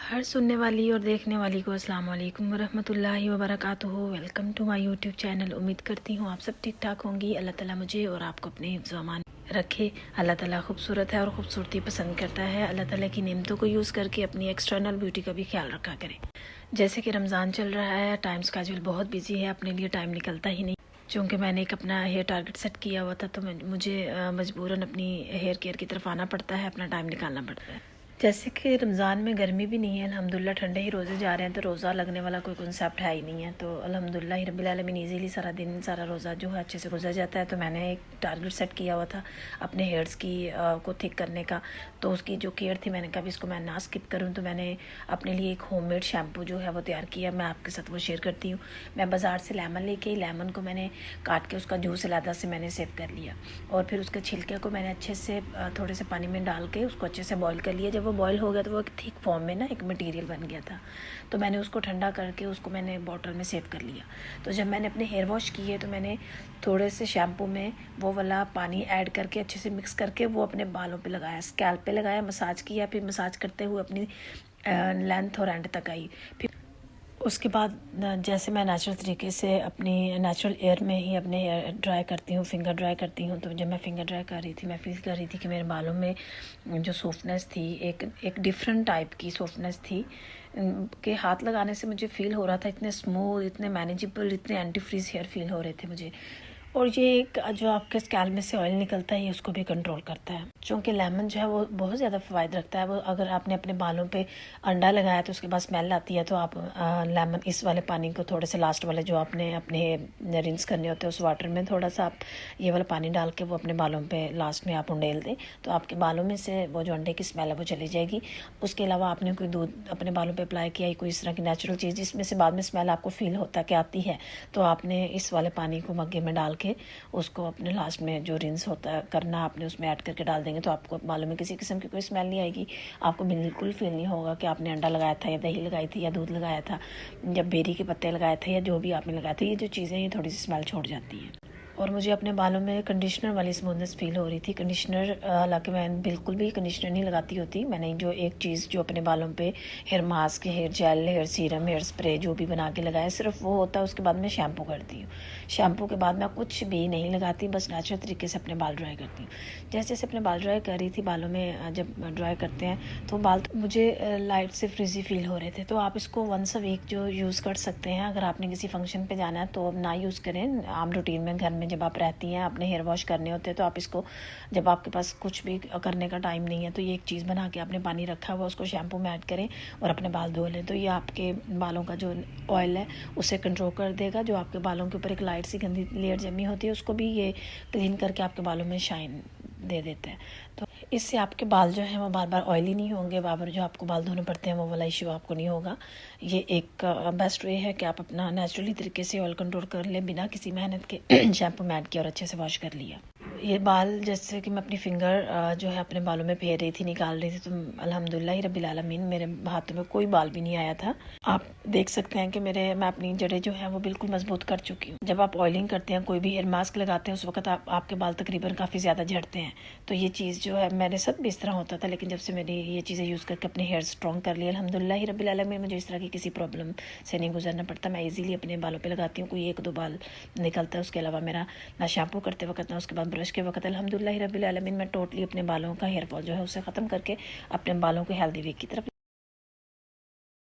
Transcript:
हर सुनने वाली और देखने वाली को अस्सलाम वालेकुम वरहमतुल्लाहि वबरकातुहू। Welcome to my YouTube channel. उम्मीद करती हूँ आप सब ठीक ठाक होंगी। अल्लाह ताला मुझे और आपको अपने हिफ्ज़ व अमान रखे। अल्लाह ताला खूबसूरत है और ख़ूबसूरती पसंद करता है। अल्लाह ताला की नेमतों को यूज़ करके अपनी एक्सटर्नल ब्यूटी का भी ख्याल रखा करें। जैसे कि रमज़ान चल रहा है, टाइम स्केड्यूल बहुत बिजी है, अपने लिए टाइम निकलता ही नहीं। चूँकि मैंने एक अपना हेयर टारगेट सेट किया हुआ था, तो मुझे मजबूरन अपनी हेयर केयर की तरफ आना पड़ता है, अपना टाइम निकालना पड़ता है। जैसे कि रमज़ान में गर्मी भी नहीं है, अल्हम्दुलिल्लाह ठंडे ही रोज़े जा रहे हैं, तो रोज़ा लगने वाला कोई कॉन्सेप्ट है ही नहीं है। तो अल्हम्दुलिल्लाह रब्बिल आलमीन ईज़िली सारा दिन सारा रोज़ा जो है अच्छे से गुजर जाता है। तो मैंने एक टारगेट सेट किया हुआ था अपने हेयर्स की को थिक करने का। तो उसकी जो केयर थी, मैंने कहा इसको मैं ना स्किप करूँ, तो मैंने अपने लिए एक होममेड शैम्पू जो है वो तैयार किया। मैं आपके साथ वो शेयर करती हूँ। मैं बाज़ार से लेमन लेके आई, लेमन को मैंने काट के उसका जूस अलहदा से मैंने सेव कर लिया, और फिर उसके छिलके को मैंने अच्छे से थोड़े से पानी में डाल के उसको अच्छे से बॉईल कर लिया। जब वो बॉईल हो गया तो वो एक थिक फॉर्म में ना एक मटेरियल बन गया था। तो मैंने उसको ठंडा करके उसको मैंने बॉटल में सेव कर लिया। तो जब मैंने अपने हेयर वॉश किए, तो मैंने थोड़े से शैम्पू में वो वाला पानी ऐड करके अच्छे से मिक्स करके वो अपने बालों पे लगाया, स्कैल्प पे लगाया, मसाज किया। फिर मसाज करते हुए अपनी लेंथ और एंड तक आई। फिर उसके बाद जैसे मैं नेचुरल तरीके से अपनी नेचुरल एयर में ही अपने हेयर ड्राई करती हूँ, फिंगर ड्राई करती हूँ। तो जब मैं फिंगर ड्राई कर रही थी, मैं फील कर रही थी कि मेरे बालों में जो सॉफ्टनेस थी, एक डिफरेंट टाइप की सॉफ्टनेस थी कि हाथ लगाने से मुझे फ़ील हो रहा था इतने स्मूथ, इतने मैनेजेबल, इतने एंटी फ्रीज हेयर फील हो रहे थे मुझे। और ये एक जो आपके स्कैल्प में से ऑयल निकलता है, उसको भी कंट्रोल करता है। चूँकि लेमन जो है वो बहुत ज़्यादा फ़ायदा रखता है। वो अगर आपने अपने बालों पे अंडा लगाया तो उसके बाद स्मेल आती है, तो आप लेमन इस वाले पानी को थोड़े से लास्ट वाले जो आपने अपने रिंस करने होते हैं उस वाटर में थोड़ा सा आप ये वाला पानी डाल के वो अपने बालों पे लास्ट में आप उंडेल दें, तो आपके बालों में से वो जो अंडे की स्मेल है वो चली जाएगी। उसके अलावा आपने कोई दूध अपने बालों पे अप्लाई किया, कोई इस तरह की नेचुरल चीज़ जिसमें से बाद में स्मेल आपको फ़ील होता है कि आती है, तो आपने इस वाले पानी को मग्गे में डाल के उसको अपने लास्ट में जो रिंस होता है करना, आपने उसमें ऐड करके डाल देंगे, तो आपको बालों में किसी किस्म की कोई स्मेल नहीं आएगी। आपको बिल्कुल फील नहीं होगा कि आपने अंडा लगाया था या दही लगाई थी या दूध लगाया था या बेरी के पत्ते लगाए थे या जो भी आपने लगाया था। ये जो चीज़ें ये थोड़ी सी स्मेल छोड़ जाती हैं। और मुझे अपने बालों में कंडीशनर वाली स्मूथनेस फील हो रही थी। कंडीशनर हालांकि मैं बिल्कुल भी कंडीशनर नहीं लगाती होती। मैंने जो एक चीज़ जो अपने बालों पे hair mask, hair gel, hair serum, hair spray जो भी बना के लगाया, सिर्फ वो होता है। उसके बाद मैं शैम्पू करती हूँ। शैम्पू के बाद मैं कुछ भी नहीं लगाती, बस नेचुरल तरीके से अपने बाल ड्राई करती हूँ। जैसे जैसे अपने बाल ड्राई कर रही थी, बालों में जब ड्राई करते हैं तो बाल मुझे लाइट से फ्रिजी फील हो रहे थे। तो आप इसको वंस अ वीक जो यूज़ कर सकते हैं। अगर आपने किसी फंक्शन पे जाना है तो अब ना यूज़ करें। आम रूटीन में घर में जब आप रहती हैं, अपने हेयर वॉश करने होते हैं, तो आप इसको जब आपके पास कुछ भी करने का टाइम नहीं है, तो ये एक चीज़ बना के आपने पानी रखा हुआ, उसको शैम्पू में ऐड करें और अपने बाल धो लें। तो ये आपके बालों का जो ऑयल है उसे कंट्रोल कर देगा। जो आपके बालों के ऊपर एक लाइट सी गंदी लेयर जमी होती है, उसको भी ये क्लीन करके आपके बालों में शाइन दे देते हैं। तो इससे आपके बाल जो हैं वो बार बार ऑयली नहीं होंगे, बार बार जो आपको बाल धोने पड़ते हैं वो वाला इशू आपको नहीं होगा। ये एक बेस्ट वे है कि आप अपना नेचुरली तरीके से ऑयल कंट्रोल कर लें बिना किसी मेहनत के। शैम्पू में ऐड किया और अच्छे से वॉश कर लिया। ये बाल जैसे कि मैं अपनी फिंगर जो है अपने बालों में फेर रही थी, निकाल रही थी, तो अल्हम्दुलिल्लाह रब्बिल आलमीन मेरे हाथों में कोई बाल भी नहीं आया था। आप देख सकते हैं कि मैं अपनी जड़ें जो हैं वो बिल्कुल मजबूत कर चुकी हूँ। जब आप ऑयलिंग करते हैं, कोई भी हेयर मास्क लगाते हैं, उस वक्त आपके बाल तकरीबन काफ़ी ज़्यादा झड़ते हैं। तो ये चीज़ जो है मेरे साथ भी इस तरह होता था, लेकिन जब से मैंने ये चीज़ें यूज़ करके अपने हेयर स्ट्रॉन्ग कर लिए, अल्हम्दुलिल्लाह रब्बिल आलमीन मुझे इस तरह की किसी प्रॉब्लम से नहीं गुजरना पड़ता। मैं ईज़िली अपने बालों पर लगाती हूँ, कोई एक दो बाल निकलता है। उसके अलावा मेरा ना शैम्पू करते वक्त ना उसके बाद ब्रश के वक्त अल्हम्दुलिल्लाह रब्बिल आलमीन मैं टोटली अपने बालों का हेयर फॉल जो है उसे ख़त्म करके अपने बालों को हेल्दी वे की तरफ